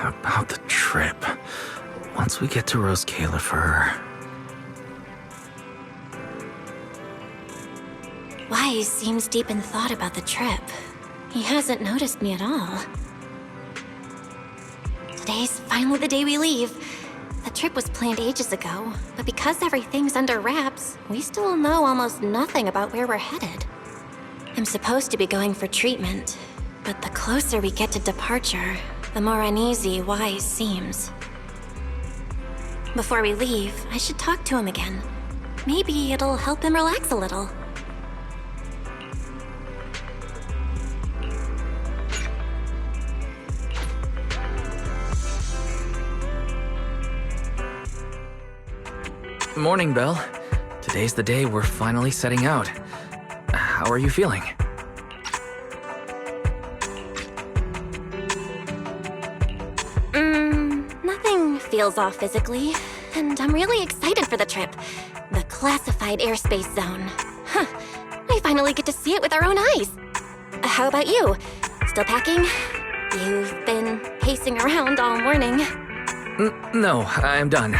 About the trip. Once we get to Rose Califer... Wise seems deep in thought about the trip. He hasn't noticed me at all. Today's finally the day we leave. The trip was planned ages ago, but because everything's under wraps, we still know almost nothing about where we're headed. I'm supposed to be going for treatment, but the closer we get to departure, the more uneasy Wise seems. Before we leave, I should talk to him again. Maybe it'll help him relax a little. Morning, Belle. Today's the day we're finally setting out. How are you feeling? Nothing feels off physically, and I'm really excited for the trip. The classified airspace zone. Huh, I finally get to see it with our own eyes. How about you? Still packing? You've been pacing around all morning. No, I'm done.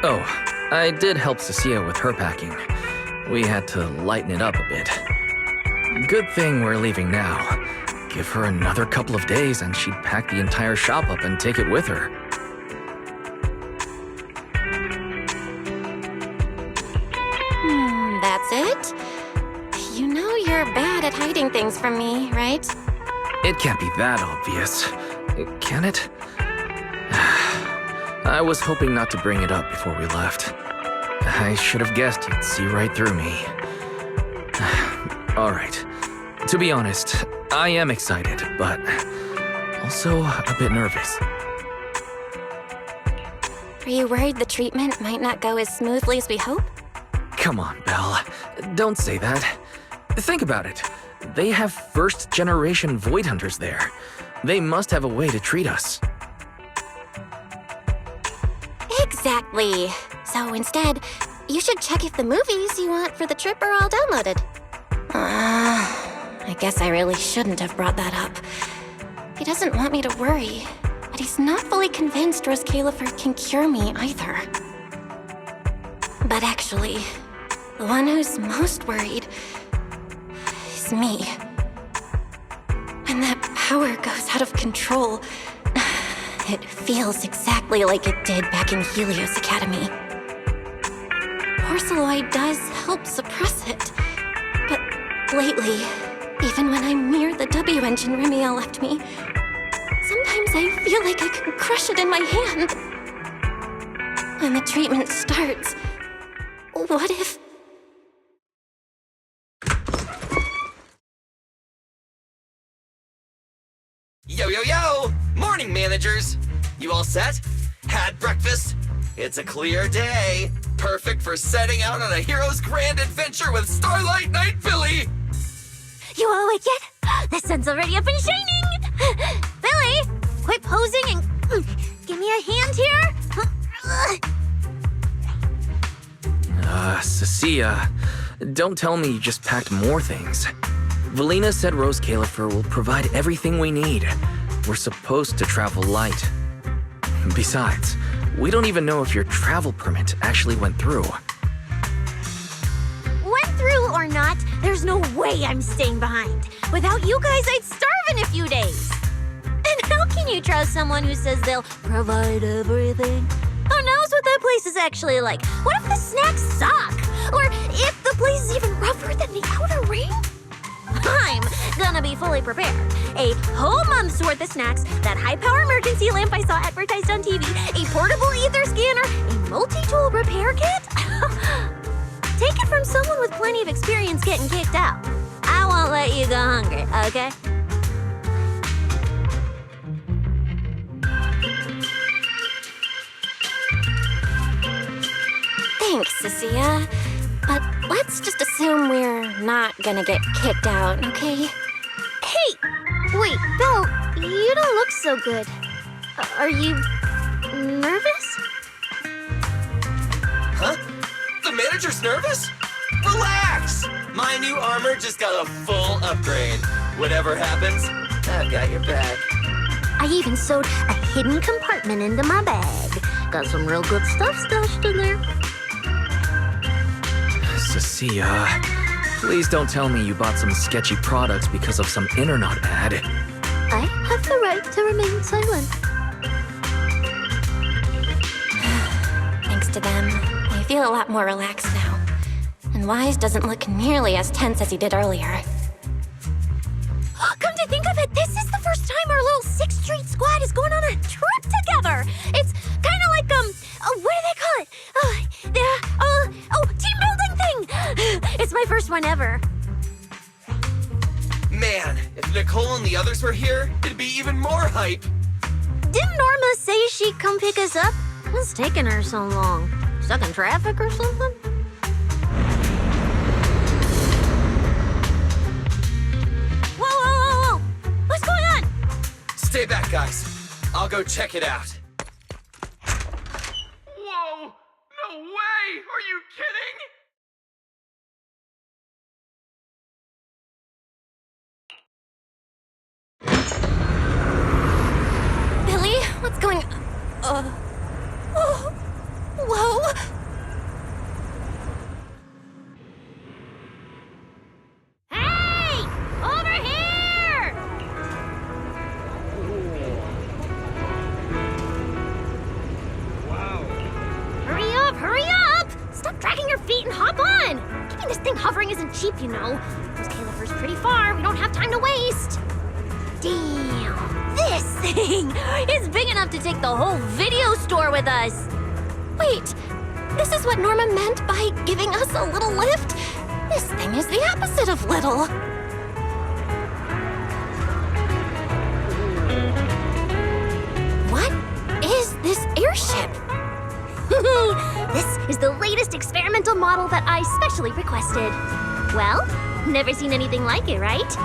Oh, I did help Cecilia with her packing. We had to lighten it up a bit. Good thing we're leaving now. Give her another couple of days and she'd pack the entire shop up and take it with her. That's it? You know you're bad at hiding things from me, right? It can't be that obvious, can it? I was hoping not to bring it up before we left. I should have guessed you'd see right through me. Alright, to be honest, I am excited, but also a bit nervous. Are you worried the treatment might not go as smoothly as we hope? Come on, Belle. Don't say that. Think about it. They have first-generation Void Hunters there. They must have a way to treat us. Exactly. So instead, you should check if the movies you want for the trip are all downloaded. I guess I really shouldn't have brought that up. He doesn't want me to worry, but he's not fully convinced Rose Califer can cure me either. But actually, the one who's most worried is me. When that power goes out of control, it feels exactly like it did back in Helios Academy. Porceloid does help suppress it, but lately, even when I'm near the W engine Remiel left me, sometimes I feel like I can crush it in my hand. When the treatment starts, what if... Yo, yo, yo! Morning, managers! You all set? Had breakfast? It's a clear day. Perfect for setting out on a hero's grand adventure with Starlight Night Billy! You all awake yet? The sun's already up and shining! Billy, quit posing and give me a hand here! Cecilia, don't tell me you just packed more things. Valina said Rose Califer will provide everything we need. We're supposed to travel light. Besides, we don't even know if your travel permit actually went through. Went through or not, there's no way I'm staying behind. Without you guys, I'd starve in a few days. And how can you trust someone who says they'll provide everything? Who knows what that place is actually like? What if the snacks suck? Or if the place is even rougher than the outer ring? I'm gonna be fully prepared. A whole month's worth of snacks, that high-power emergency lamp I saw advertised on TV, a portable ether scanner, a multi-tool repair kit. Take it from someone with plenty of experience getting kicked out. I won't let you go hungry, okay? Thanks, Cecilia. But let's just assume we're not gonna get kicked out, okay? Hey! Wait, Belle, you don't look so good. Are you nervous? Huh? The manager's nervous? Relax! My new armor just got a full upgrade. Whatever happens, I've got your back. I even sewed a hidden compartment into my bag. Got some real good stuff stashed in there. Cecilia, please don't tell me you bought some sketchy products because of some internet ad. I have the right to remain silent. Thanks to them, I feel a lot more relaxed now. And Wise doesn't look nearly as tense as he did earlier. Come to think of it, this is the first time our little 6th Street squad is going on a trip together. It's kind of like, what do they call it? Team building thing. It's my first one ever. Man, if Nicole and the others were here, it'd be even more hype. Didn't Norma say she'd come pick us up? What's taking her so long? Stuck in traffic or something? Whoa! What's going on? Stay back, guys. I'll go check it out. Whoa! No way! Are you kidding? Billy, what's going on? Whoa! Hey! Over here! Hurry up! Stop dragging your feet and hop on! Keeping this thing hovering isn't cheap, you know. This Califer's pretty far. We don't have time to waste. Damn! This thing is big enough to take the whole video store with us. Wait, this is what Norma meant by giving us a little lift? This thing is the opposite of little. What is this airship? This is the latest experimental model that I specially requested. Well, never seen anything like it, right?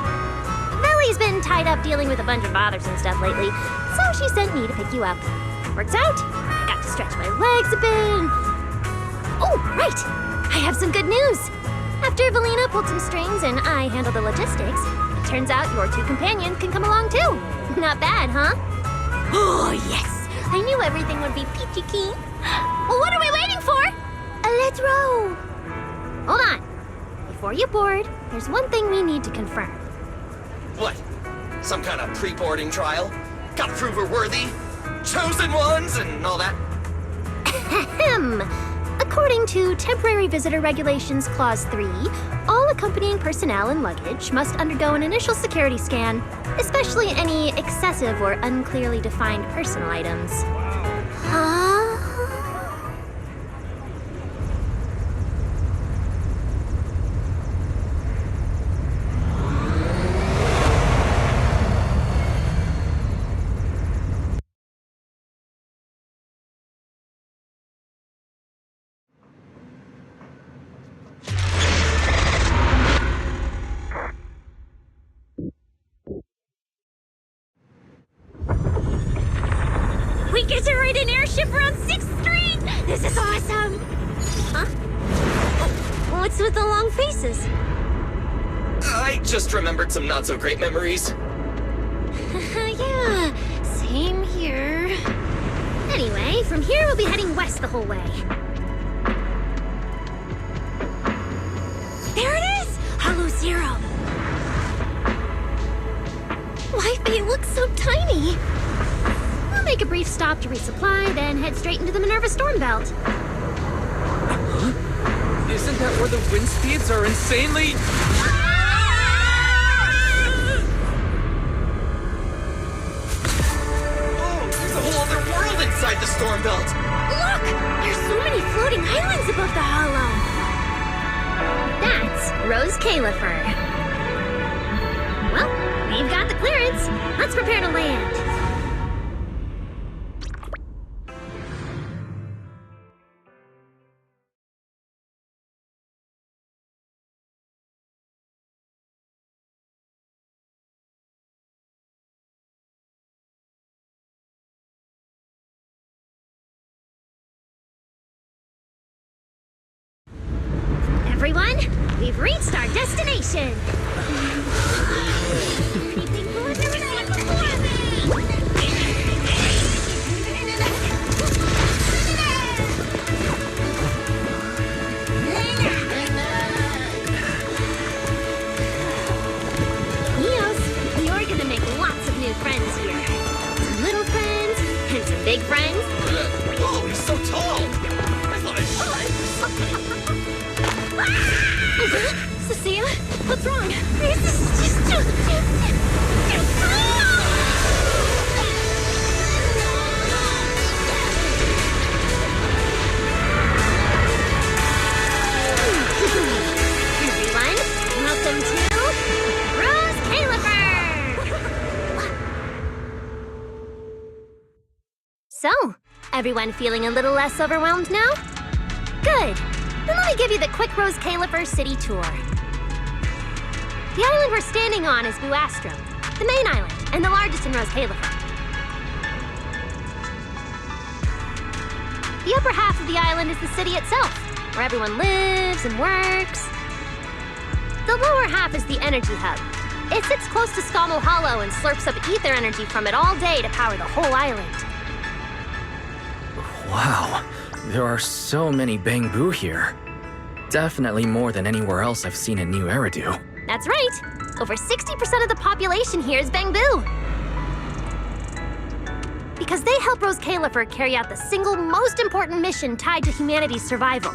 Valley's been tied up dealing with a bunch of bothersome stuff lately, so she sent me to pick you up. Works out. I got to stretch my legs a bit. Oh, right! I have some good news. After Valina pulled some strings and I handled the logistics, it turns out your 2 companions can come along too. Not bad, huh? Oh, yes! I knew everything would be peachy keen. Well, what are we waiting for? Let's row. Hold on. Before you board, there's one thing we need to confirm. What? Some kind of pre-boarding trial? Gotta prove we're worthy? Chosen ones and all that? Ahem. According to Temporary Visitor Regulations Clause 3, all accompanying personnel and luggage must undergo an initial security scan, especially any excessive or unclearly defined personal items. Huh? We get to ride an airship around 6th Street! This is awesome! Huh? Oh, what's with the long faces? I just remembered some not-so-great memories. Yeah, same here. Anyway, from here we'll be heading west the whole way. There it is! Hollow Zero! Why they look so tiny? We'll make a brief stop to resupply, then head straight into the Minerva Storm Belt. Isn't that where the wind speeds are insanely... Oh, there's a whole other world inside the storm belt. Look! There's so many floating islands above the hollow! That's Rose Califer. Well, we've got the clearance. Let's prepare to land. Everyone, we've reached our destination. Anything cool I've never seen before? What's wrong? This is Everyone, welcome to Rose Califer! So, everyone feeling a little less overwhelmed now? Good. Then let me give you the quick Rose Califer city tour. The island we're standing on is Buastrum, the main island, and the largest in Rose Califer. The upper half of the island is the city itself, where everyone lives and works. The lower half is the energy hub. It sits close to Scommel Hollow and slurps up ether energy from it all day to power the whole island. Wow, there are so many Bangbu here. Definitely more than anywhere else I've seen in New Eridu. That's right. Over 60% of the population here is Bangbu. Because they help Rose Califer carry out the single most important mission tied to humanity's survival.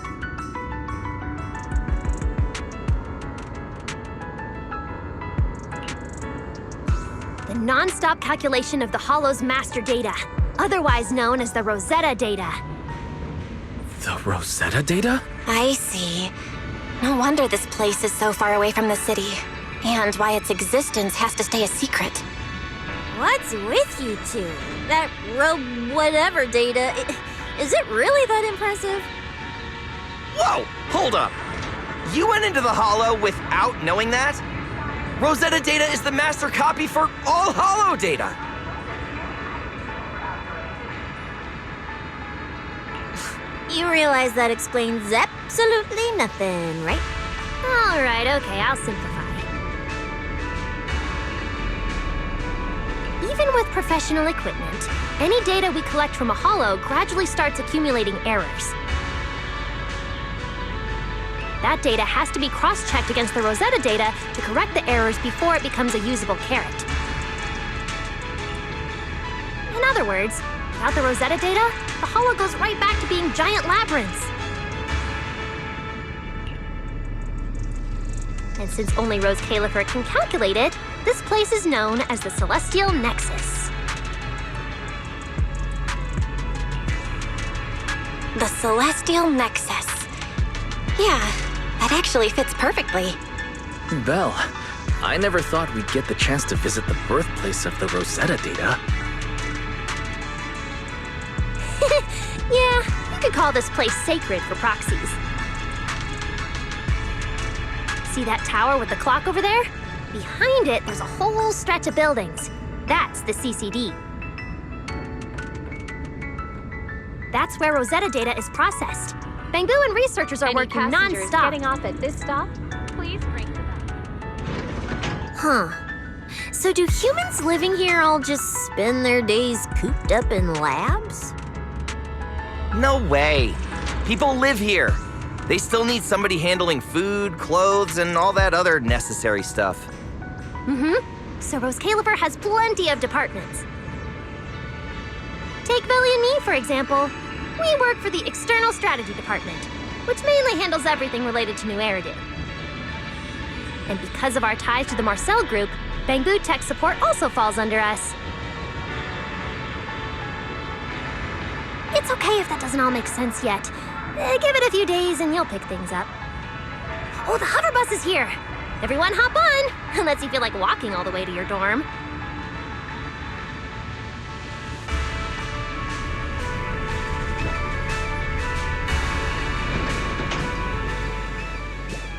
The non-stop calculation of the Hollow's master data, otherwise known as the Rosetta data. The Rosetta data? I see. No wonder this place is so far away from the city, and why its existence has to stay a secret. What's with you two? That whatever data, is it really that impressive? Whoa, hold up. You went into the Hollow without knowing that? Rosetta data is the master copy for all Hollow data. You realize that explains absolutely nothing, right? All right, okay, I'll simplify. Even with professional equipment, any data we collect from a Hollow gradually starts accumulating errors. That data has to be cross-checked against the Rosetta data to correct the errors before it becomes a usable carrot. In other words, without the Rosetta data, the Hollow goes right back to being giant labyrinths. And since only Rose Califer can calculate it, this place is known as the Celestial Nexus. The Celestial Nexus. Yeah, that actually fits perfectly. Belle, I never thought we'd get the chance to visit the birthplace of the Rosetta data. Yeah, you could call this place sacred for proxies. See that tower with the clock over there? Behind it, there's a whole stretch of buildings. That's the CCD. That's where Rosetta data is processed. Bangbu and researchers are working non-stop. Getting off at this stop, please ring the bell. Huh. So do humans living here all just spend their days cooped up in labs? No way. People live here. They still need somebody handling food, clothes, and all that other necessary stuff. Mm-hmm. So Rose Califer has plenty of departments. Take Billy and me, for example. We work for the External Strategy Department, which mainly handles everything related to New Eridu. And because of our ties to the Marcel Group, Bangbu Tech Support also falls under us. It's okay if that doesn't all make sense yet. Give it a few days and you'll pick things up. Oh, the hover bus is here. Everyone hop on, unless you feel like walking all the way to your dorm.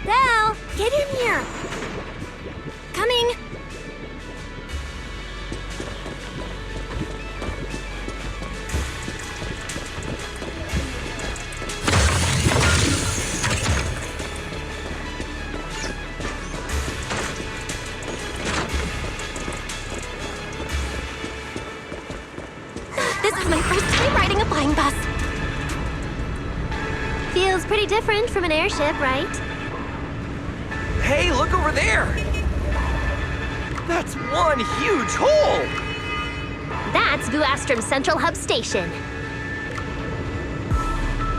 Belle, get in here. Coming. This is my first time riding a flying bus. Feels pretty different from an airship, right? Hey, look over there! That's one huge hole! That's Buastrum's Central Hub Station.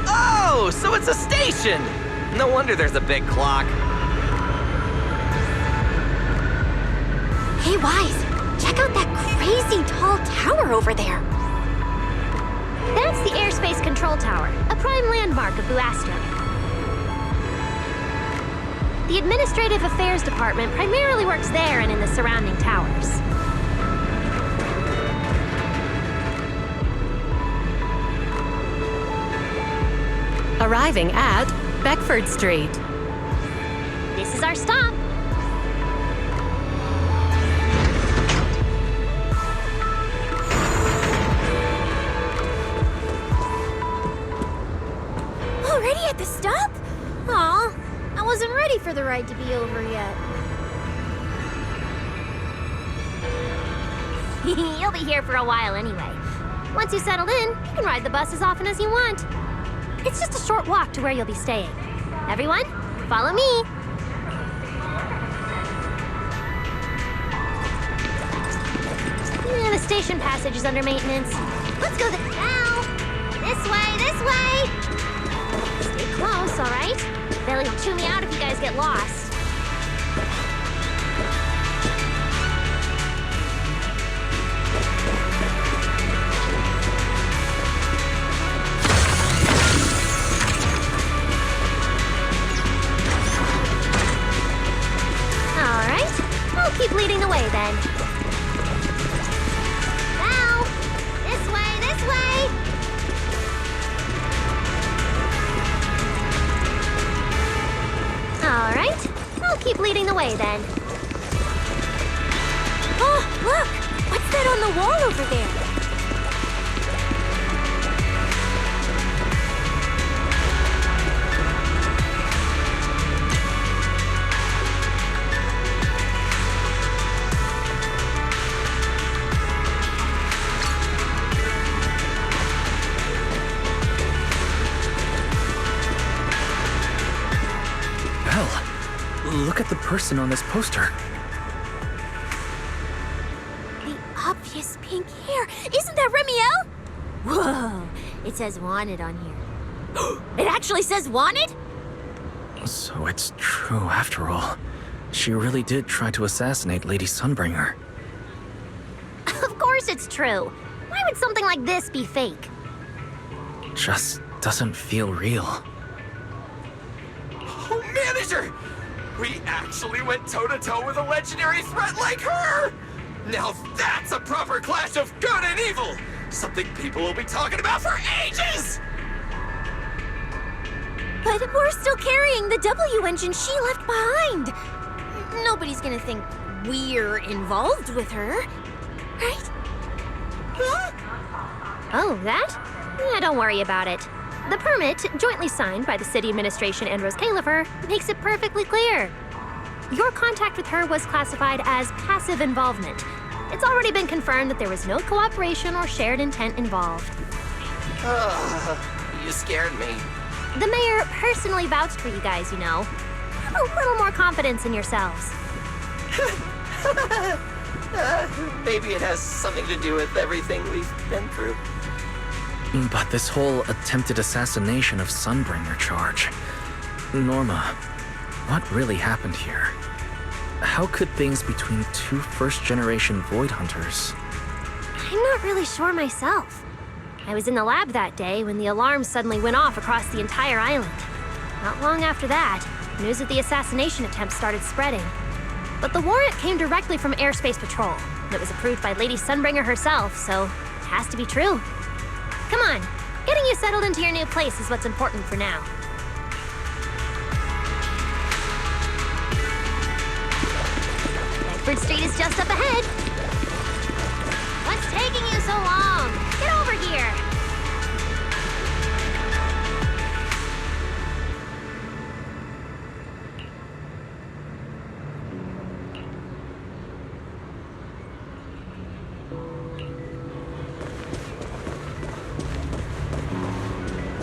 Oh, so it's a station! No wonder there's a big clock. Hey, Wise, check out that crazy tall tower over there. That's the Airspace Control Tower, a prime landmark of Buastro. The Administrative Affairs Department primarily works there and in the surrounding towers. Arriving at Beckford Street. This is our stop. Already at the stop? Aw, I wasn't ready for the ride to be over yet. You'll be here for a while anyway. Once you settled in, you can ride the bus as often as you want. It's just a short walk to where you'll be staying. Everyone, follow me. Yeah, the station passage is under maintenance. Let's go now. This way. Stay close, all right? Billy will chew me out if you guys get lost. All right, I'll keep leading the way then. Now, this way. All right, I'll keep leading the way then. Oh, look! What's that on the wall over there? Look at the person on this poster. The obvious pink hair. Isn't that Remiel? Whoa, it says wanted on here. It actually says wanted? So it's true after all. She really did try to assassinate Lady Sunbringer. Of course it's true. Why would something like this be fake? Just doesn't feel real. Oh, manager! We actually went toe-to-toe with a legendary threat like her! Now that's a proper clash of good and evil! Something people will be talking about for ages! But we're still carrying the W engine she left behind. Nobody's gonna think we're involved with her, right? Huh? Oh, that? Yeah, don't worry about it. The permit, jointly signed by the city administration and Rose Califer, makes it perfectly clear. Your contact with her was classified as passive involvement. It's already been confirmed that there was no cooperation or shared intent involved. You scared me. The mayor personally vouched for you guys, you know. Have a little more confidence in yourselves. Maybe it has something to do with everything we've been through. But this whole attempted assassination of Sunbringer charge... Norma, what really happened here? How could things between two first-generation Void Hunters... I'm not really sure myself. I was in the lab that day when the alarm suddenly went off across the entire island. Not long after that, news of the assassination attempt started spreading. But the warrant came directly from Airspace Patrol. It was approved by Lady Sunbringer herself, so it has to be true. Come on, getting you settled into your new place is what's important for now. Bedford Street is just up ahead. What's taking you so long? Get over here.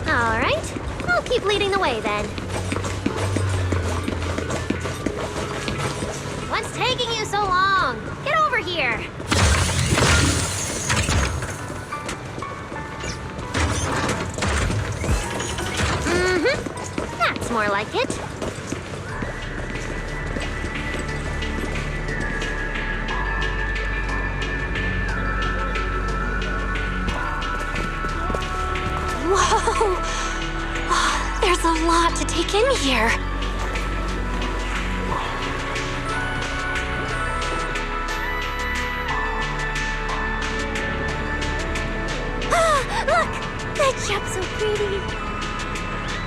All right, I'll keep leading the way then. What's taking you so long? Get over here. That's more like it. It's a lot to take in here. Look! That shop's so pretty.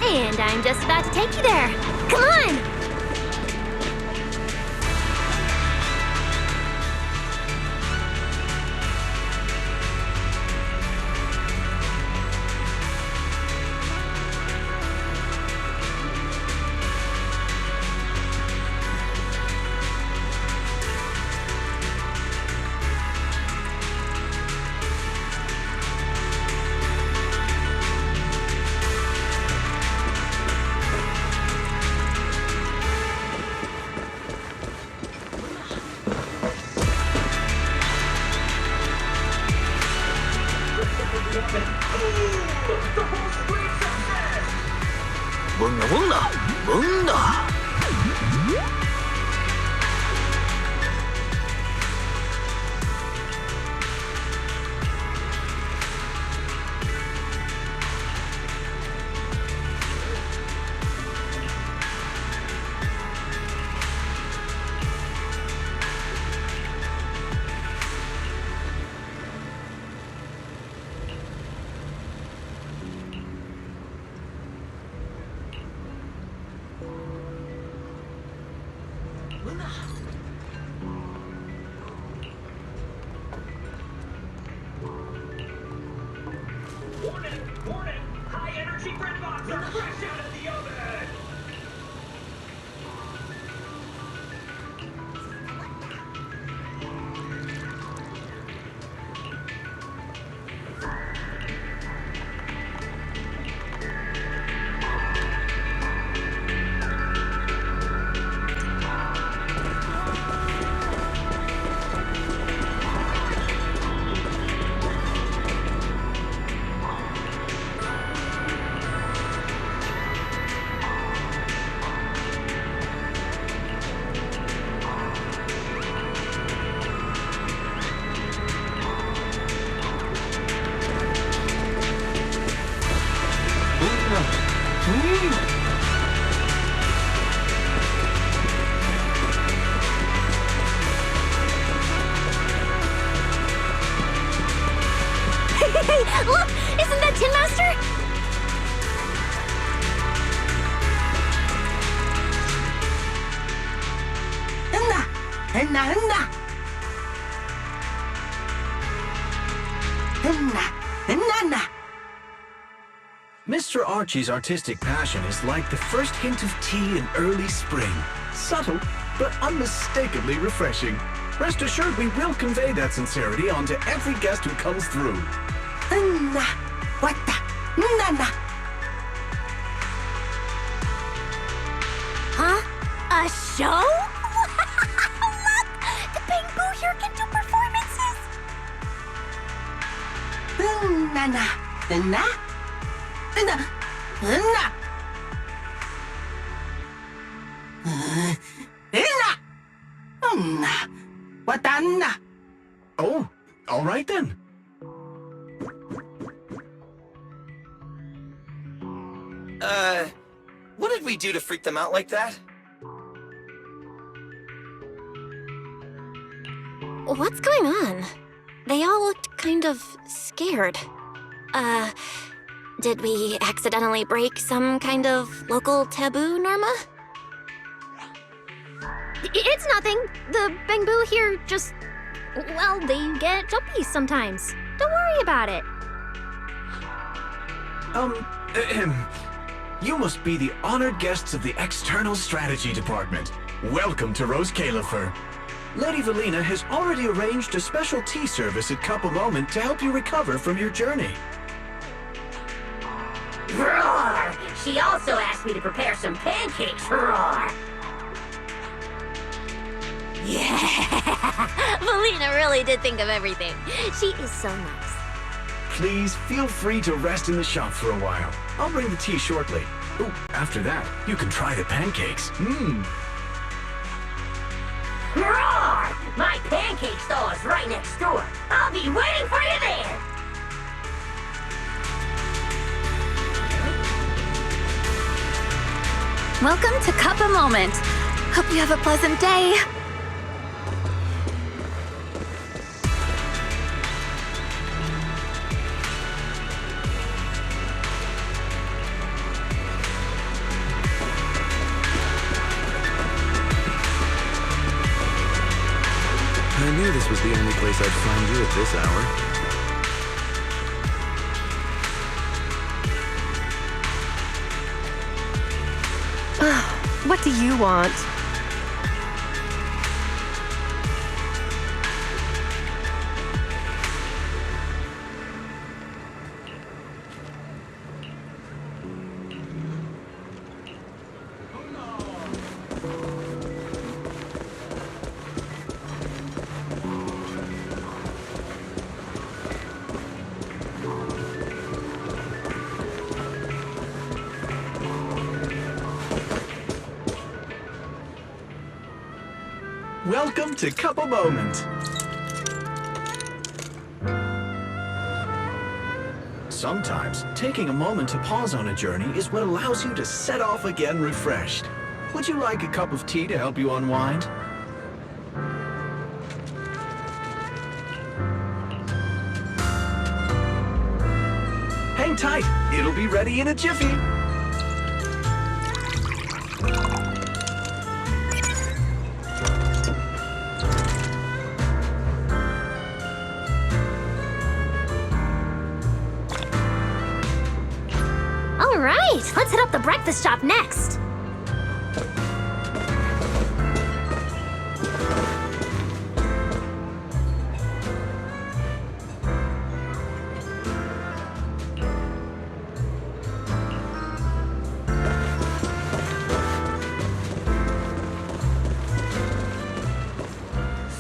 And I'm just about to take you there. Come on! 뭔가 뭔가 뭔가. Warning! High energy bread box are fresh out of the oven! Hey, look! Isn't that Tin Master? Mr. Archie's artistic passion is like the first hint of tea in early spring. Subtle, but unmistakably refreshing. Rest assured we will convey that sincerity onto every guest who comes through. Huh? A show? Look! The Bamboo here can do performances! Oh, all right then. What did we do to freak them out like that? What's going on? They all looked kind of scared. Did we accidentally break some kind of local taboo, Norma? It's nothing. The Bamboo here just... well, they get jumpy sometimes. Don't worry about it. You must be the honored guests of the External Strategy Department. Welcome to Rose Califer. Lady Valina has already arranged a special tea service at Cup a Moment to help you recover from your journey. Roar! She also asked me to prepare some pancakes, roar! Yeah! Valina really did think of everything. She is so nice. Please feel free to rest in the shop for a while. I'll bring the tea shortly. Ooh, after that, you can try the pancakes. Roar! My pancake stall is right next door. I'll be waiting for you there! Welcome to Cuppa Moment. Hope you have a pleasant day. I knew this was the only place I'd find you at this hour. What do you want? Welcome to Cuppa Moment. Sometimes, taking a moment to pause on a journey is what allows you to set off again refreshed. Would you like a cup of tea to help you unwind? Hang tight, it'll be ready in a jiffy. All right, let's hit up the breakfast shop next.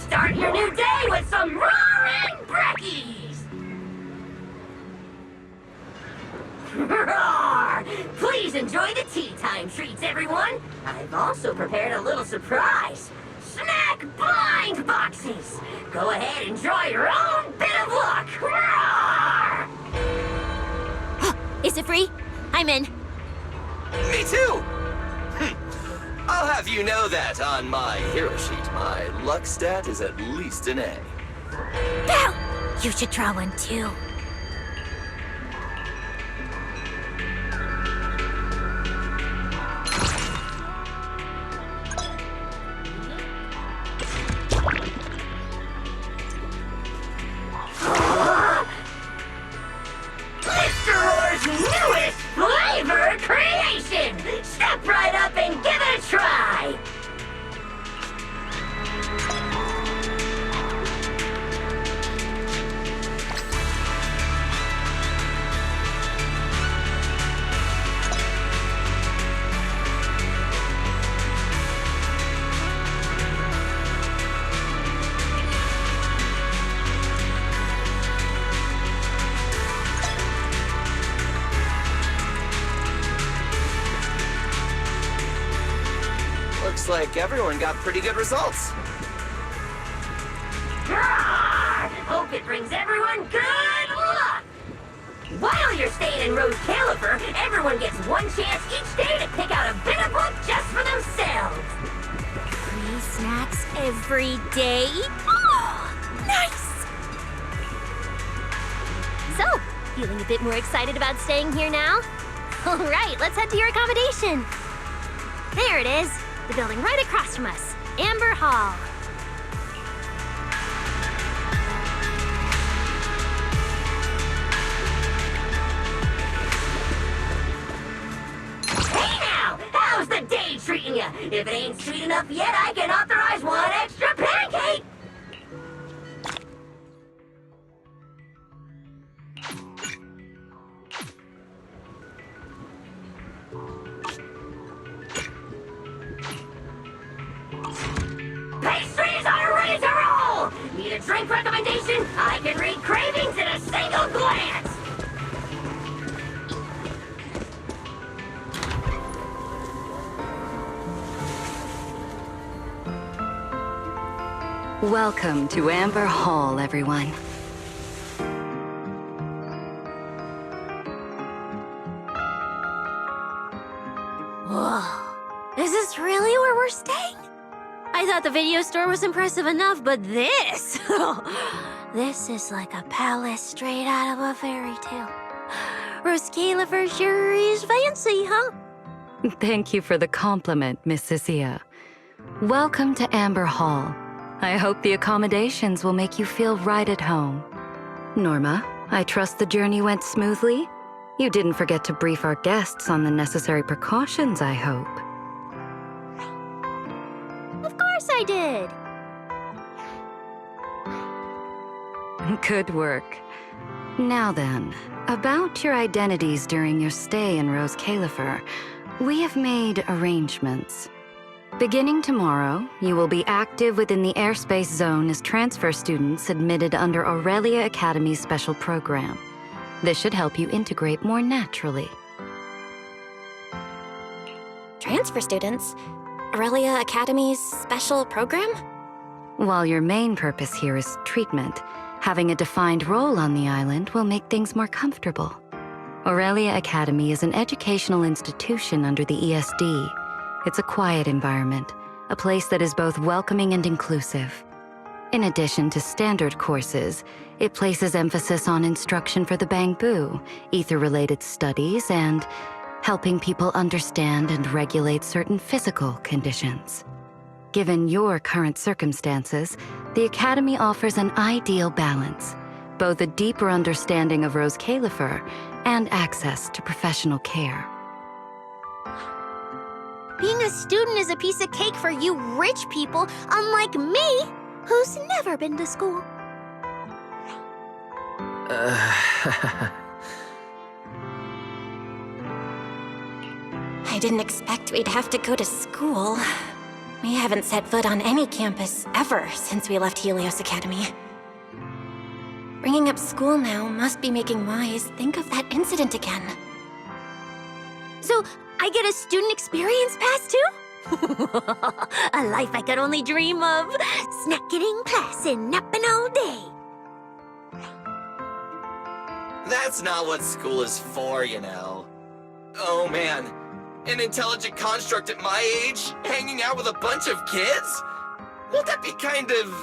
Start your new day with some roaring brekkies! Roar! Please enjoy the tea time treats, everyone! I've also prepared a little surprise. Snack blind boxes! Go ahead, enjoy your own bit of luck! Roar! Is it free? I'm in. Me too! I'll have you know that on my hero sheet, my luck stat is at least an A. Bow! You should draw one too. Mr. Roar's newest flavor creation! Step right up and give it a try! Looks like everyone got pretty good results. Roar! Hope it brings everyone good luck! While you're staying in Rose Califer, everyone gets one chance each day to pick out a bit of book just for themselves. Free snacks every day? Oh, nice! So, feeling a bit more excited about staying here now? All right, let's head to your accommodation. There it is, the building right across from us, Amber Hall. Hey now! How's the day treating ya? If it ain't sweet enough yet, I can authorize one extra pancake! Pastries are ready to roll! Need a drink recommendation? I can read cravings in a single glance! Welcome to Amber Hall, everyone. Whoa, Is this really where we're staying? I thought the video store was impressive enough, but this... this is like a palace straight out of a fairy tale. Roscalifer sure is fancy, huh? Thank you for the compliment, Miss Cecilia. Welcome to Amber Hall. I hope the accommodations will make you feel right at home. Norma, I trust the journey went smoothly? You didn't forget to brief our guests on the necessary precautions, I hope. Of course I did. Good work. Now then, about your identities during your stay in Roscalifer, we have made arrangements. Beginning tomorrow, you will be active within the airspace zone as transfer students admitted under Aurelia Academy's special program. This should help you integrate more naturally. Transfer students? Aurelia Academy's special program? While your main purpose here is treatment, having a defined role on the island will make things more comfortable. Aurelia Academy is an educational institution under the ESD. It's a quiet environment, a place that is both welcoming and inclusive. In addition to standard courses, it places emphasis on instruction for the Bangbu, ether-related studies, and helping people understand and regulate certain physical conditions. Given your current circumstances, the Academy offers an ideal balance, both a deeper understanding of Roscalifer and access to professional care. Being a student is a piece of cake for you rich people, unlike me, who's never been to school. I didn't expect we'd have to go to school. We haven't set foot on any campus ever since we left Helios Academy. Bringing up school now must be making Wise think of that incident again. So, I get a student experience pass too? A life I could only dream of. Snacking in class and napping all day. That's not what school is for, you know. Oh man, an intelligent construct at my age, hanging out with a bunch of kids? Won't that be kind of...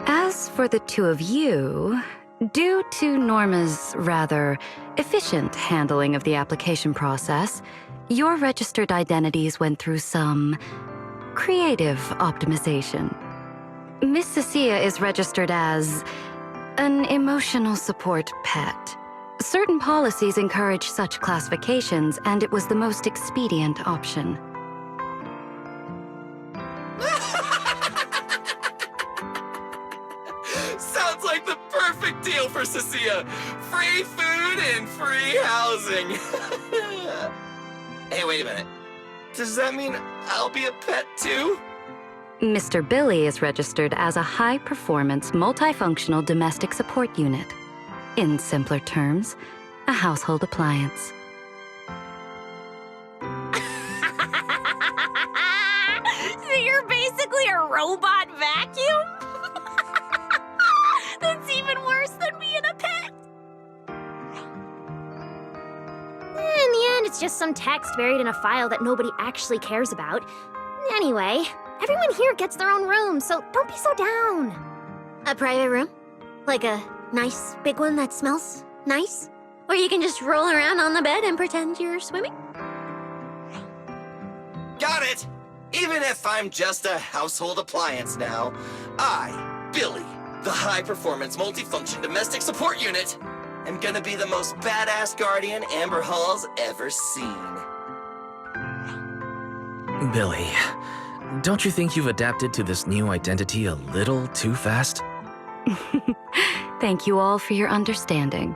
As for the two of you, due to Norma's rather efficient handling of the application process, your registered identities went through some creative optimization. Miss Cecilia is registered as an emotional support pet. Certain policies encourage such classifications, and it was the most expedient option. Sounds like the perfect deal for Cecilia. Free food and free housing. Hey, wait a minute. Does that mean I'll be a pet too? Mr. Billy is registered as a high-performance, multifunctional domestic support unit. In simpler terms, a household appliance. So you're basically a robot vacuum? That's even worse than being a pet. In the end, it's just some text buried in a file that nobody actually cares about. Anyway, everyone here gets their own room, so don't be so down. A private room? Like a nice big one that smells nice? Or you can just roll around on the bed and pretend you're swimming? Got it! Even if I'm just a household appliance now, I, Billy, the high-performance multifunction domestic support unit, am gonna be the most badass guardian Amber Hall's ever seen. Billy, don't you think you've adapted to this new identity a little too fast? Thank you all for your understanding.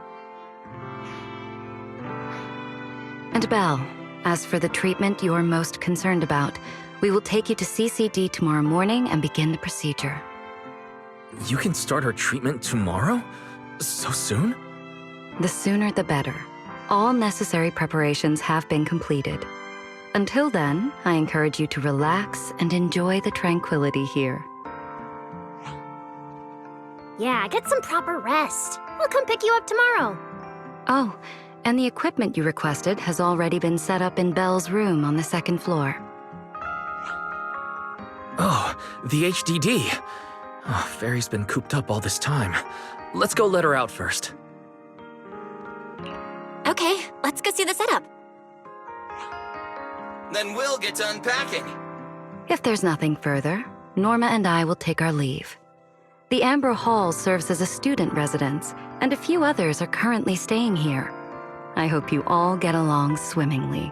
And Belle, as for the treatment you're most concerned about, we will take you to CCD tomorrow morning and begin the procedure. You can start her treatment tomorrow? So soon? The sooner the better. All necessary preparations have been completed. Until then, I encourage you to relax and enjoy the tranquility here. Yeah, get some proper rest. We'll come pick you up tomorrow. Oh, and the equipment you requested has already been set up in Belle's room on the second floor. Oh, the HDD. Oh, Fairy's been cooped up all this time. Let's go let her out first. Okay, let's go see the setup. Then we'll get to unpacking. If there's nothing further, Norma and I will take our leave. The Amber Hall serves as a student residence, and a few others are currently staying here. I hope you all get along swimmingly.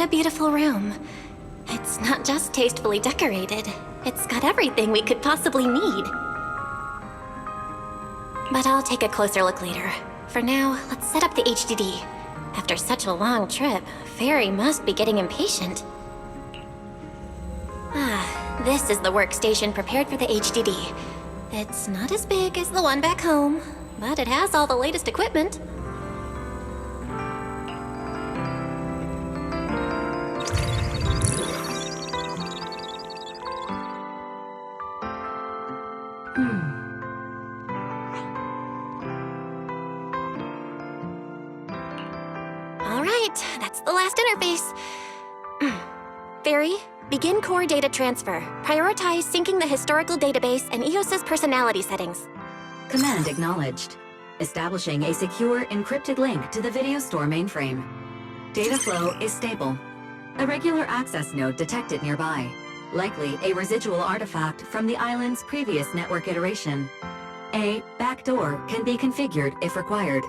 What a beautiful room. It's not just tastefully decorated, it's got everything we could possibly need. But I'll take a closer look later. For now, let's set up the HDD. After such a long trip, Fairy must be getting impatient. This is the workstation prepared for the HDD. It's not as big as the one back home, but it has all the latest equipment. All right, that's the last interface. Fairy, begin core data transfer. Prioritize syncing the historical database and EOS's personality settings. Command acknowledged. Establishing a secure, encrypted link to the video store mainframe. Data flow is stable. A regular access node detected nearby. Likely a residual artifact from the island's previous network iteration. A backdoor can be configured if required.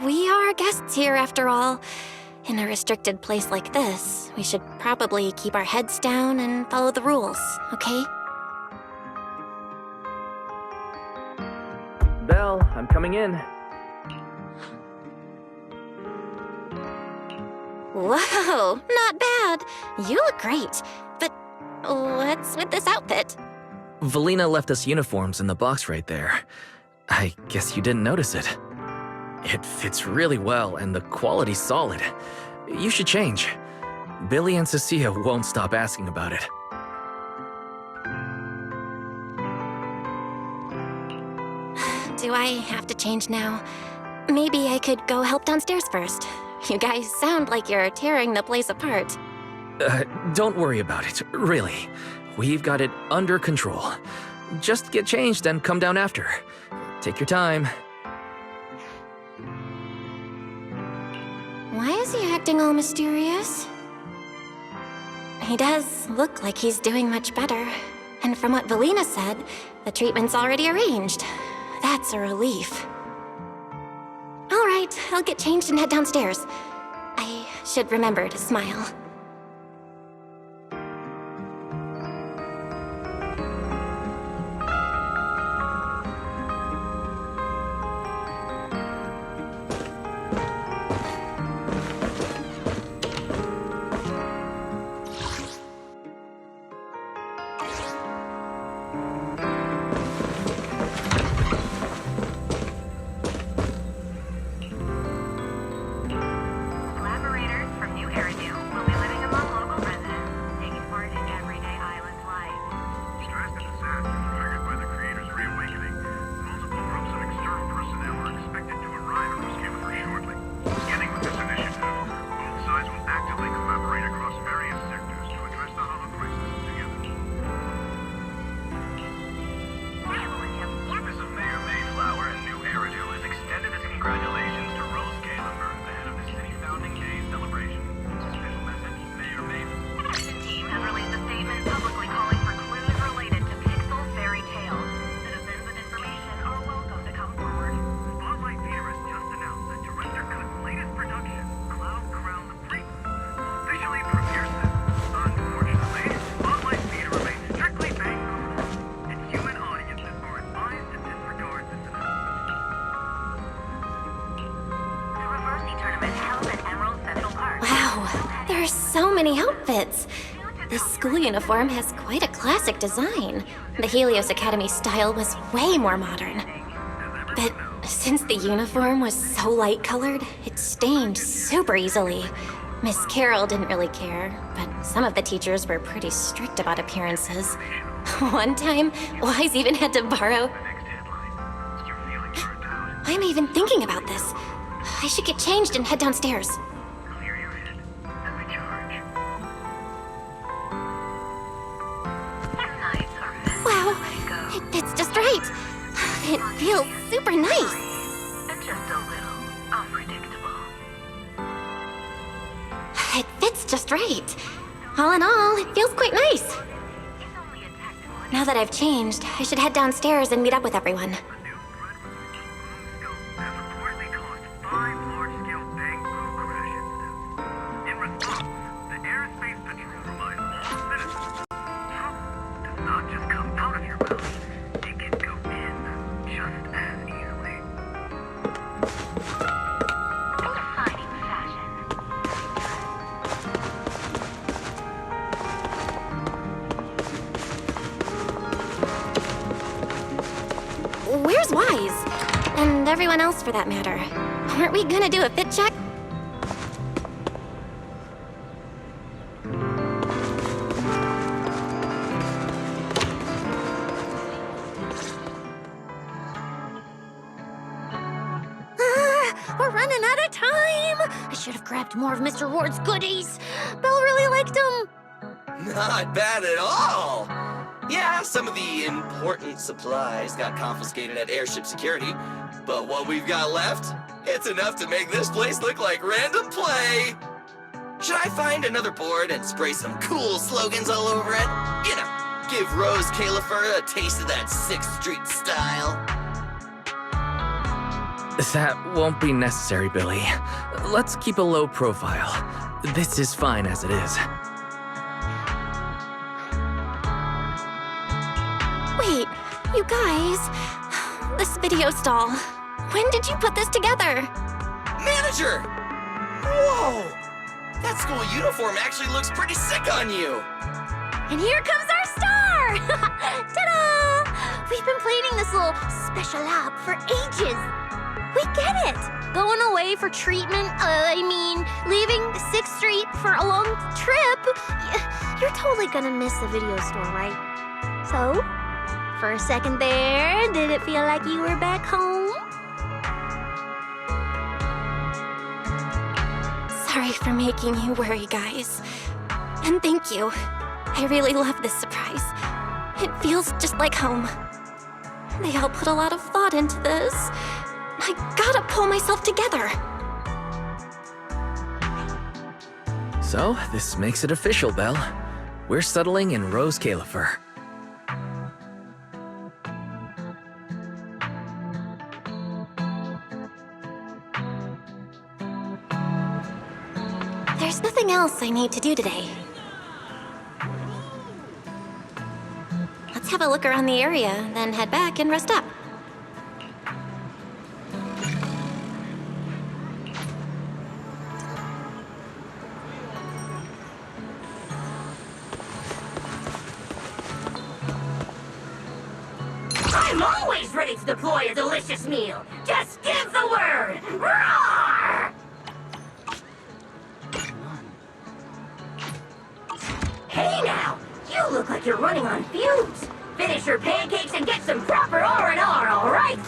We are guests here after all. In a restricted place like this, we should probably keep our heads down and follow the rules, okay? Belle, I'm coming in. Whoa, not bad. You look great. But what's with this outfit? Valina left us uniforms in the box right there. I guess you didn't notice it. It fits really well and the quality's solid. You should change. Billy and Cecilia won't stop asking about it. Do I have to change now? Maybe I could go help downstairs first. You guys sound like you're tearing the place apart. Don't worry about it, really. We've got it under control. Just get changed and come down after. Take your time. Why is he acting all mysterious? He does look like he's doing much better. And from what Valina said, the treatment's already arranged. That's a relief. All right, I'll get changed and head downstairs. I should remember to smile. So many outfits. This school uniform has quite a classic design. The Helios Academy style was way more modern. But since the uniform was so light-colored, it stained super easily. Miss Carroll didn't really care, but some of the teachers were pretty strict about appearances. One time, Wise even had to borrow... I'm even thinking about this. I should get changed and head downstairs. It's just right. It feels super nice. Just a little unpredictable. It fits just right. All in all, it feels quite nice. Now that I've changed, I should head downstairs and meet up with everyone. Has reportedly caused Where's Wise? And everyone else for that matter. Weren't we gonna do a fit check? We're running out of time! I should have grabbed more of Mr. Ward's goodies. Belle really liked them. Not bad at all! Yeah, some of the important supplies got confiscated at airship security, but what we've got left, it's enough to make this place look like random play! Should I find another board and spray some cool slogans all over it? You know, give Rose Califer a taste of that 6th Street style. That won't be necessary, Billy. Let's keep a low profile. This is fine as it is. Wait, you guys. This video stall. When did you put this together? Manager! Whoa! That school uniform actually looks pretty sick on you! And here comes our star! Ta-da! We've been planning this little special op for ages. We get it! Going away for treatment, leaving 6th Street for a long trip. You're totally gonna miss the video store, right? So, for a second there, did it feel like you were back home? Sorry for making you worry, guys. And thank you. I really love this surprise. It feels just like home. They all put a lot of thought into this. I gotta pull myself together. So, this makes it official, Belle. We're settling in Rose Califer. There's nothing else I need to do today. Let's have a look around the area, then head back and rest up. I'm always ready to deploy a delicious meal. Just give the word. Roar! Hey now, you look like you're running on fumes. Finish your pancakes and get some proper R&R, all right?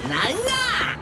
Na-na!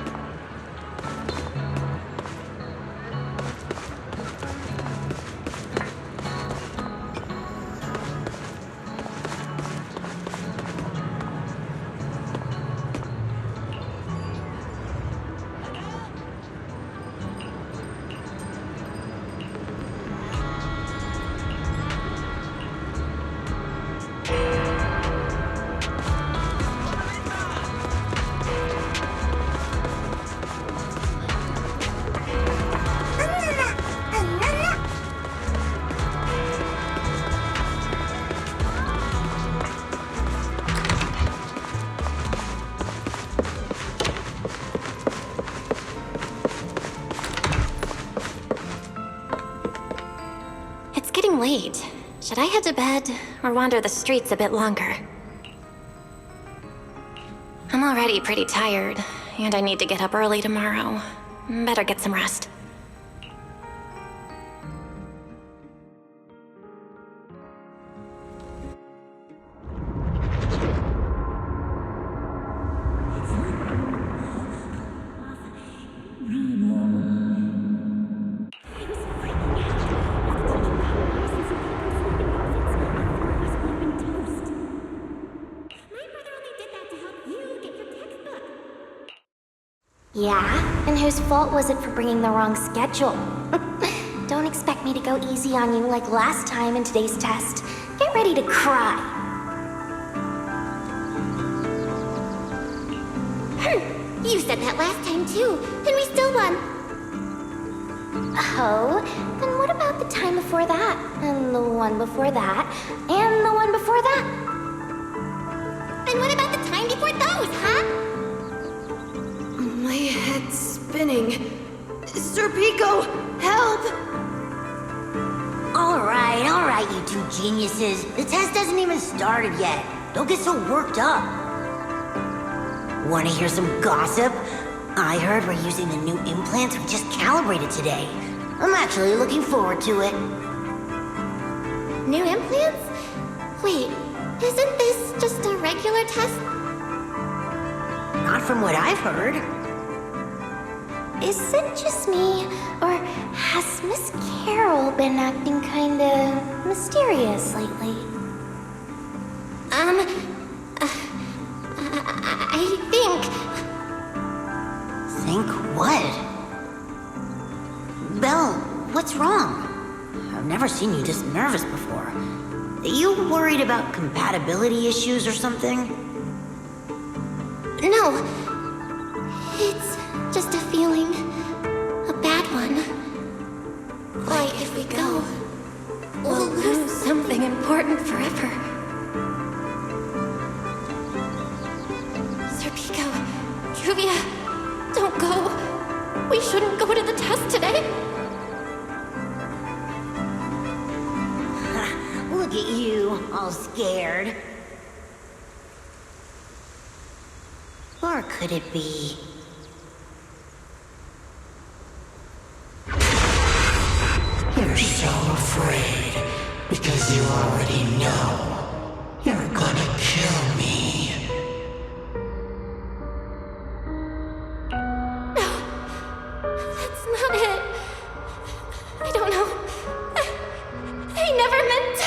It's getting late. Should I head to bed or wander the streets a bit longer? I'm already pretty tired, and I need to get up early tomorrow. Better get some rest. Yeah? And whose fault was it for bringing the wrong schedule? Don't expect me to go easy on you like last time in today's test. Get ready to cry. You said that last time too, and we still won. Oh, then what about the time before that? And the one before that? And the one before that? And what about the time before those, huh? My head's spinning. Sir Pico, help! Alright, you two geniuses. The test hasn't even started yet. Don't get so worked up. Wanna hear some gossip? I heard we're using the new implants we just calibrated today. I'm actually looking forward to it. New implants? Wait, isn't this just a regular test? Not from what I've heard. Is it just me, or has Miss Carol been acting kinda mysterious lately? I think... Think what? Belle, what's wrong? I've never seen you this nervous before. Are you worried about compatibility issues or something? No. It's just a feeling. A bad one. Like if we go, we'll lose something important forever. Sir Pico, Juvia, don't go. We shouldn't go to the test today. Look at you, all scared. Or could it be... You're so afraid because you already know you're gonna kill me. No, that's not it. I don't know. I never meant to.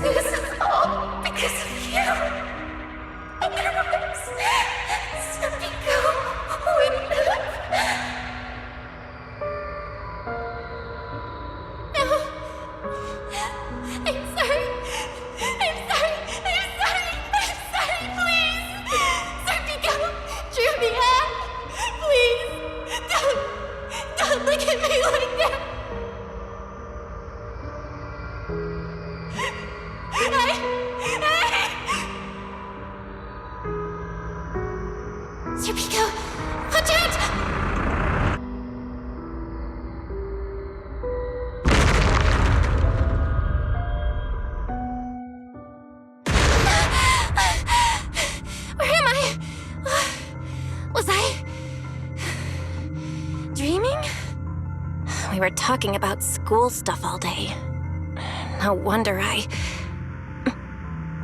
This is all because of you. Otherwise, Sir Pico wouldn't have. No. I'm sorry. Please. Sir Pico, Juvia, please. Don't We were talking about school stuff all day. No wonder I...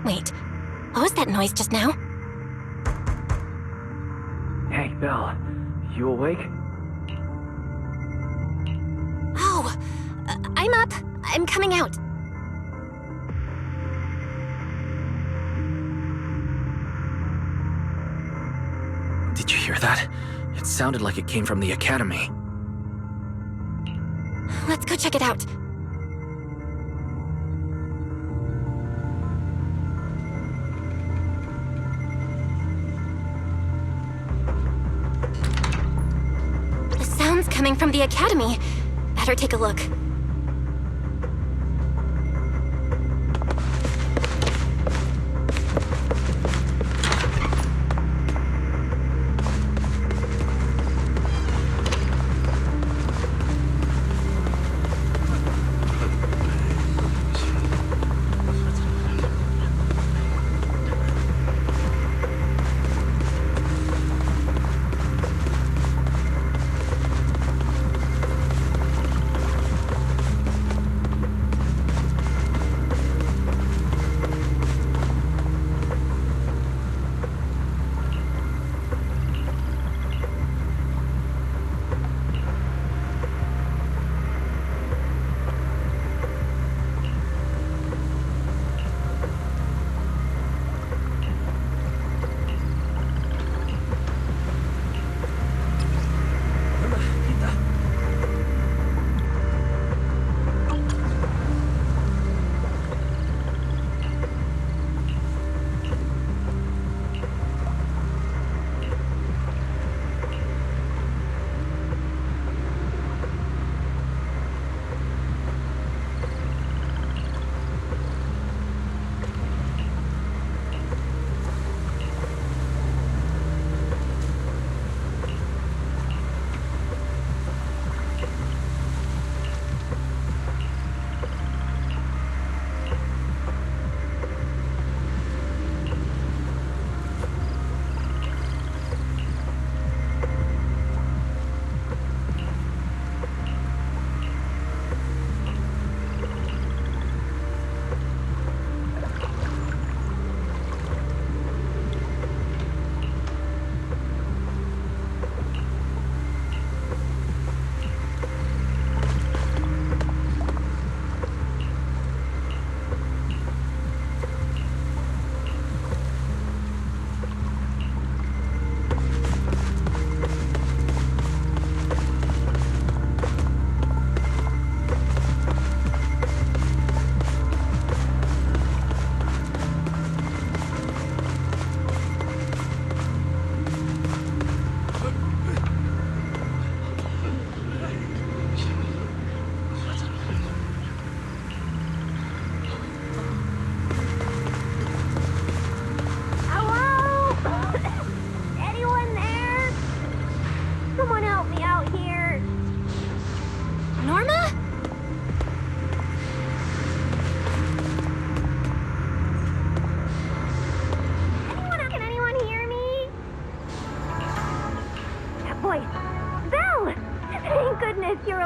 Wait, what was that noise just now? Hey, Belle. You awake? Oh, I'm up. I'm coming out. Did you hear that? It sounded like it came from the academy. Let's go check it out. The sound's coming from the academy. Better take a look.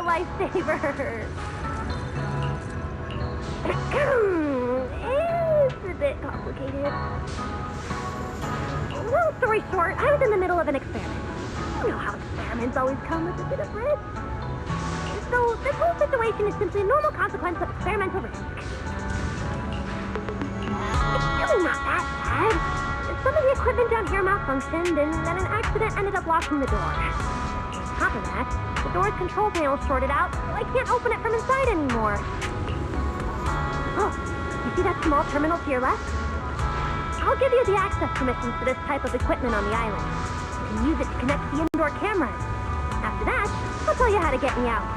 lifesaver. It's a bit complicated. Long story short, I was in the middle of an experiment. You know how experiments always come with a bit of risk. So this whole situation is simply a normal consequence of experimental risk. It's really not that bad. Some of the equipment down here malfunctioned, and then an accident ended up locking the door. On top of that, the door's control panel shorted out, so I can't open it from inside anymore. Oh, you see that small terminal to your left? I'll give you the access permissions for this type of equipment on the island. You can use it to connect to the indoor cameras. After that, I'll tell you how to get me out.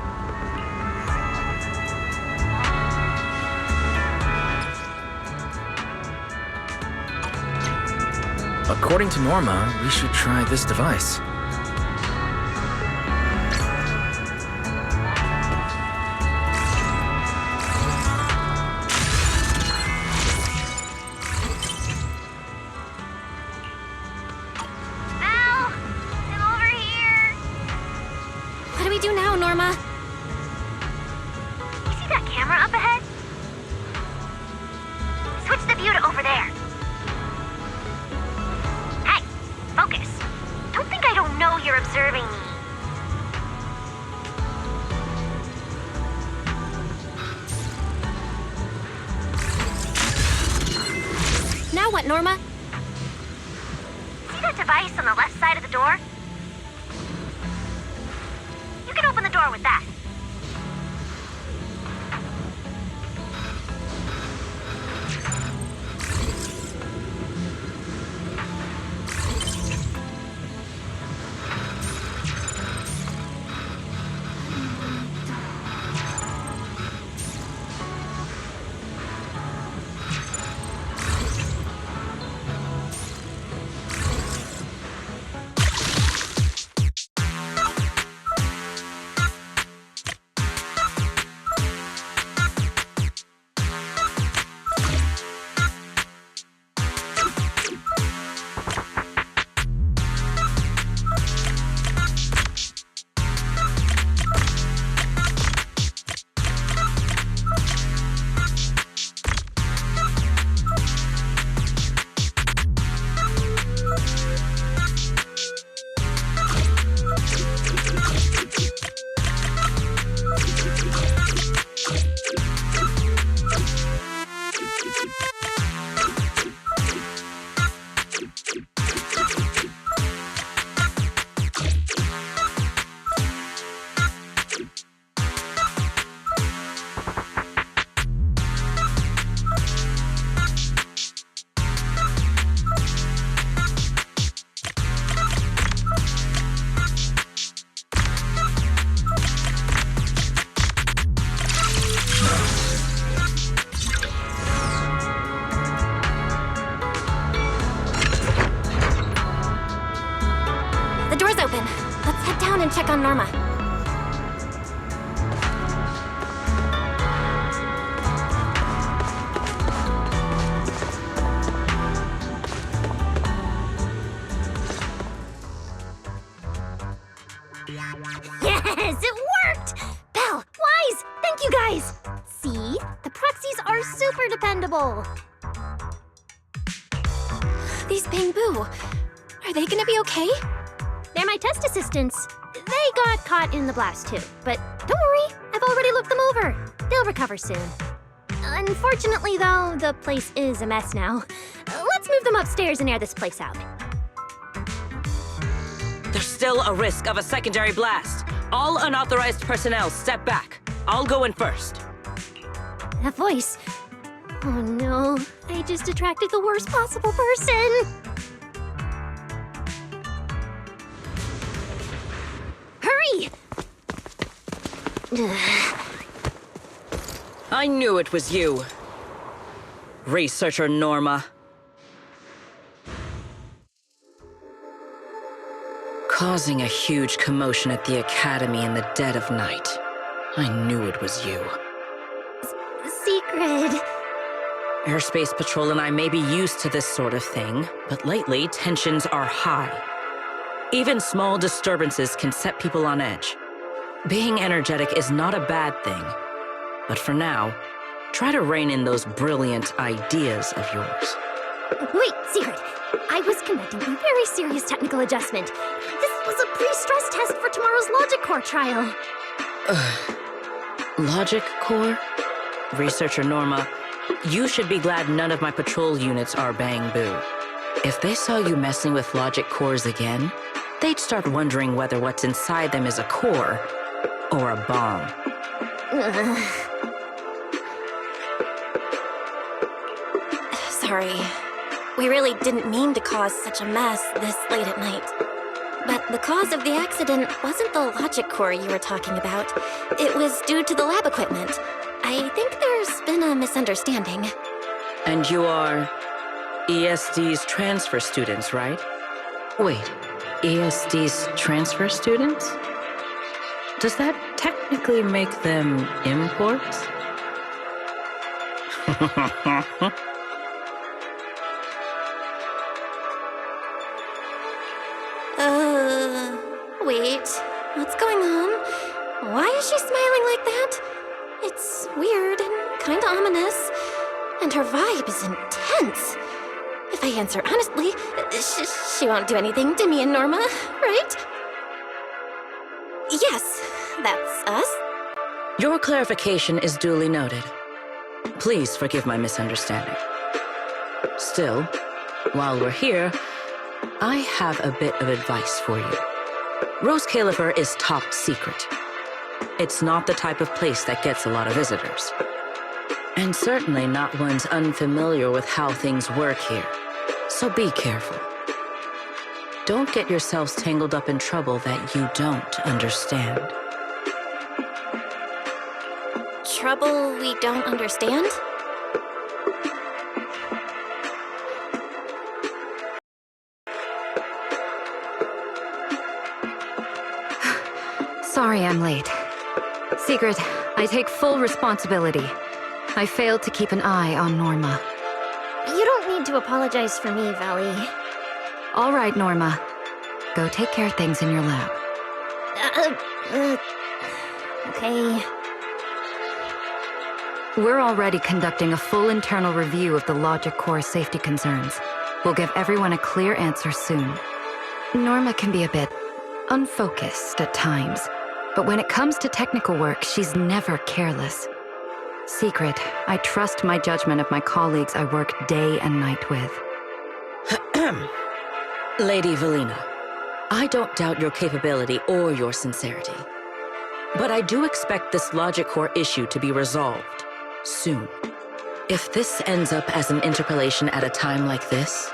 According to Norma, we should try this device. camera up ahead? Switch the view to over there. Hey, focus. Don't think I don't know you're observing me. Now what, Norma? See that device on the left side of the door? You can open the door with that. The door's open. Let's head down and check on Norma. Yes, it worked! Belle, Wise, thank you guys! See? The proxies are super dependable. These Bamboo, are they gonna be okay? They're my test assistants. They got caught in the blast too, but don't worry, I've already looked them over. They'll recover soon. Unfortunately though, the place is a mess now. Let's move them upstairs and air this place out. There's still a risk of a secondary blast. All unauthorized personnel step back. I'll go in first. That voice. Oh no, I just attracted the worst possible person. Hurry! I knew it was you. Researcher Norma. Causing a huge commotion at the Academy in the dead of night. I knew it was you. Secret. Airspace Patrol and I may be used to this sort of thing, but lately tensions are high. Even small disturbances can set people on edge. Being energetic is not a bad thing, but for now, try to rein in those brilliant ideas of yours. Wait, Secret. I was conducting a very serious technical adjustment. This was a pre-stress test for tomorrow's Logic Core trial. Logic Core? Researcher Norma, you should be glad none of my patrol units are Bamboo. If they saw you messing with Logic Cores again, they'd start wondering whether what's inside them is a core or a bomb. Sorry. We really didn't mean to cause such a mess this late at night. But the cause of the accident wasn't the logic core you were talking about. It was due to the lab equipment. I think there's been a misunderstanding. And you are ESD's transfer students, right? Wait, ESD's transfer students? Does that technically make them imports? Wait, what's going on? Why is she smiling like that? It's weird and kinda ominous, and her vibe is intense. If I answer honestly, she won't do anything to me and Norma, right? Yes, that's us. Your clarification is duly noted. Please forgive my misunderstanding. Still, while we're here, I have a bit of advice for you. Rose Califer is top secret. It's not the type of place that gets a lot of visitors. And certainly not ones unfamiliar with how things work here. So be careful. Don't get yourselves tangled up in trouble that you don't understand. Trouble we don't understand? Sorry I'm late. Secret, I take full responsibility. I failed to keep an eye on Norma. You don't need to apologize for me, Valley. All right, Norma. Go take care of things in your lab. Okay. We're already conducting a full internal review of the Logic Core's safety concerns. We'll give everyone a clear answer soon. Norma can be a bit unfocused at times, but when it comes to technical work, she's never careless. Secret, I trust my judgment of my colleagues I work day and night with. Lady Valina, I don't doubt your capability or your sincerity. But I do expect this Logic Core issue to be resolved soon. If this ends up as an interpolation at a time like this,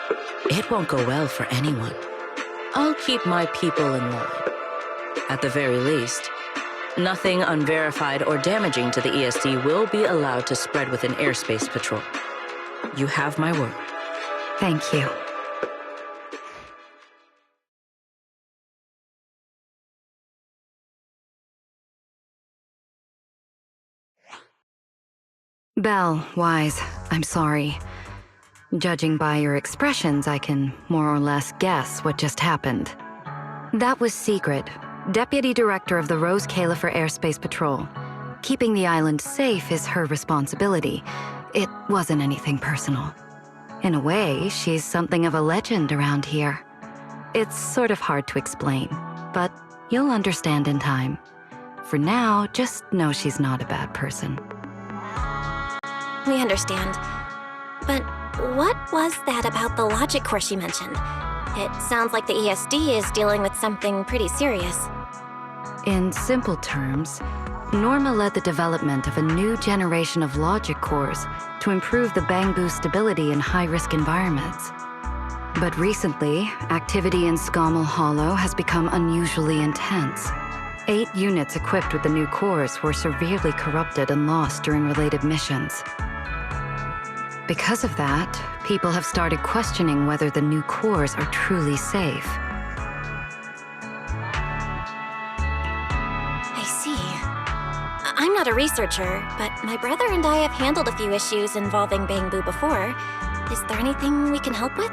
it won't go well for anyone. I'll keep my people in line. At the very least, nothing unverified or damaging to the ESD will be allowed to spread within Airspace Patrol. You have my word. Thank you. Belle, Wise, I'm sorry. Judging by your expressions, I can more or less guess what just happened. That was Secret, Deputy Director of the Rose Califer Airspace Patrol. Keeping the island safe is her responsibility. It wasn't anything personal. In a way, she's something of a legend around here. It's sort of hard to explain, but you'll understand in time. For now, just know she's not a bad person. We understand. But what was that about the Logic Core she mentioned? It sounds like the ESD is dealing with something pretty serious. In simple terms, Norma led the development of a new generation of Logic Cores to improve the Bangbu stability in high-risk environments. But recently, activity in Scommel Hollow has become unusually intense. 8 units equipped with the new cores were severely corrupted and lost during related missions. Because of that, people have started questioning whether the new cores are truly safe. I see. I'm not a researcher, but my brother and I have handled a few issues involving Bangbu before. Is there anything we can help with?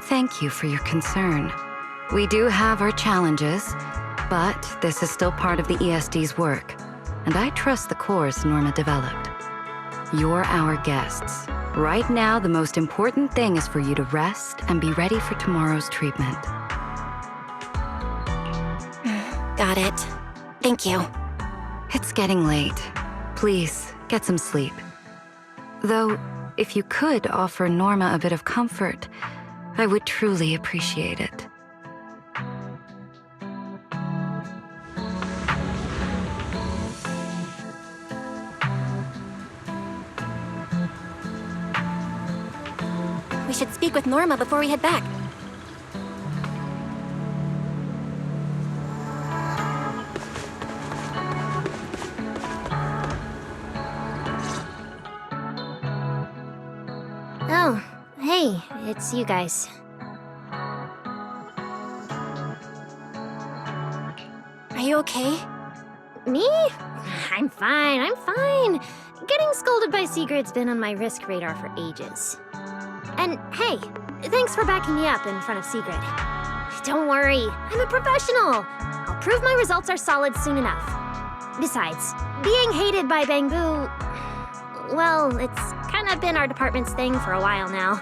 Thank you for your concern. We do have our challenges, but this is still part of the ESD's work, and I trust the cores Norma developed. You're our guests. Right now, the most important thing is for you to rest and be ready for tomorrow's treatment. Got it. Thank you. It's getting late. Please, get some sleep. Though, if you could offer Norma a bit of comfort, I would truly appreciate it. We should speak with Norma before we head back. Oh, hey, it's you guys. Are you okay? Me? I'm fine. Getting scolded by Secret's been on my risk radar for ages. And hey, thanks for backing me up in front of Secret. Don't worry, I'm a professional. I'll prove my results are solid soon enough. Besides, being hated by Bangbu... Well, it's kind of been our department's thing for a while now.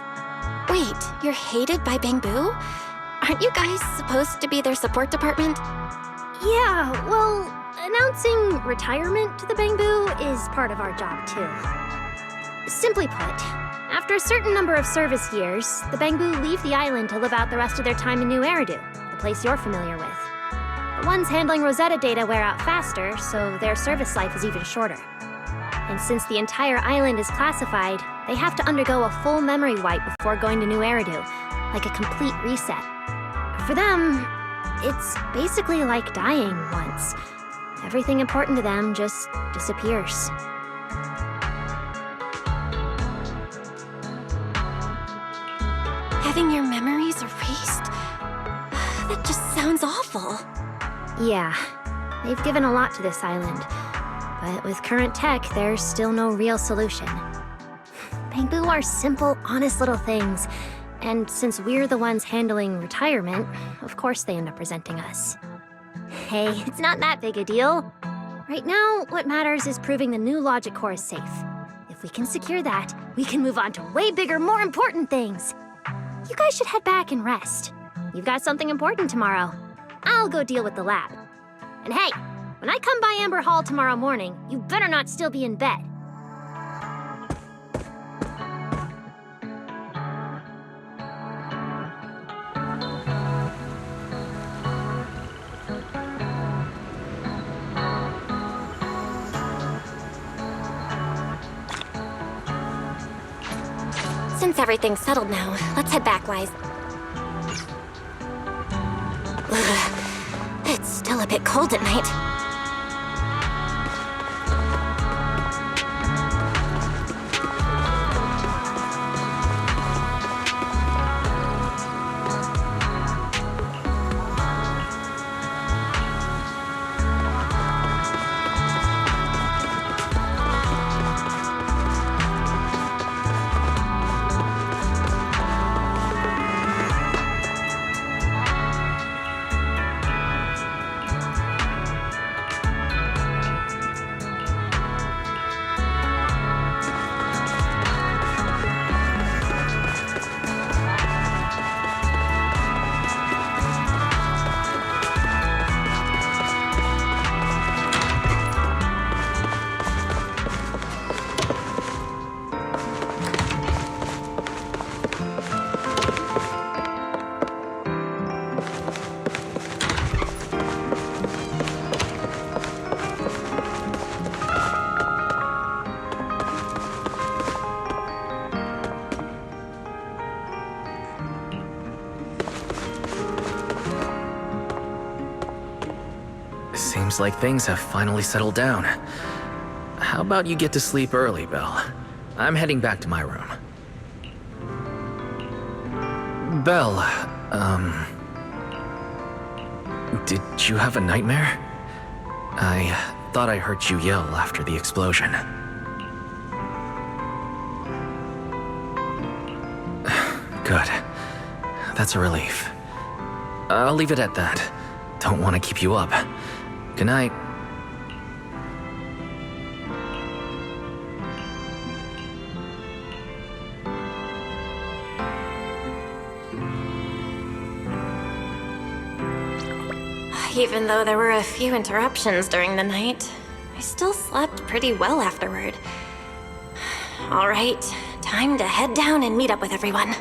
Wait, you're hated by Bangbu? Aren't you guys supposed to be their support department? Yeah, well, announcing retirement to the Bangbu is part of our job, too. Simply put, after a certain number of service years, the Bangbu leave the island to live out the rest of their time in New Eridu, the place you're familiar with. The ones handling Rosetta data wear out faster, so their service life is even shorter. And since the entire island is classified, they have to undergo a full memory wipe before going to New Eridu, like a complete reset. For them, it's basically like dying once. Everything important to them just disappears. Having your memories erased? That just sounds awful. Yeah, they've given a lot to this island. But with current tech, there's still no real solution. Bangbu are simple, honest little things. And since we're the ones handling retirement, of course they end up resenting us. Hey, it's not that big a deal. Right now, what matters is proving the new logic core is safe. If we can secure that, we can move on to way bigger, more important things. You guys should head back and rest. You've got something important tomorrow. I'll go deal with the lab. And hey, when I come by Amber Hall tomorrow morning, you better not still be in bed. Since everything's settled now, let's head back, Wise. Ugh, it's still a bit cold at night. Seems like things have finally settled down. How about you get to sleep early, Belle? I'm heading back to my room. Belle, did you have a nightmare? I thought I heard you yell after the explosion. Good. That's a relief. I'll leave it at that. Don't want to keep you up. Good night. Even though there were a few interruptions during the night, I still slept pretty well afterward. All right, time to head down and meet up with everyone.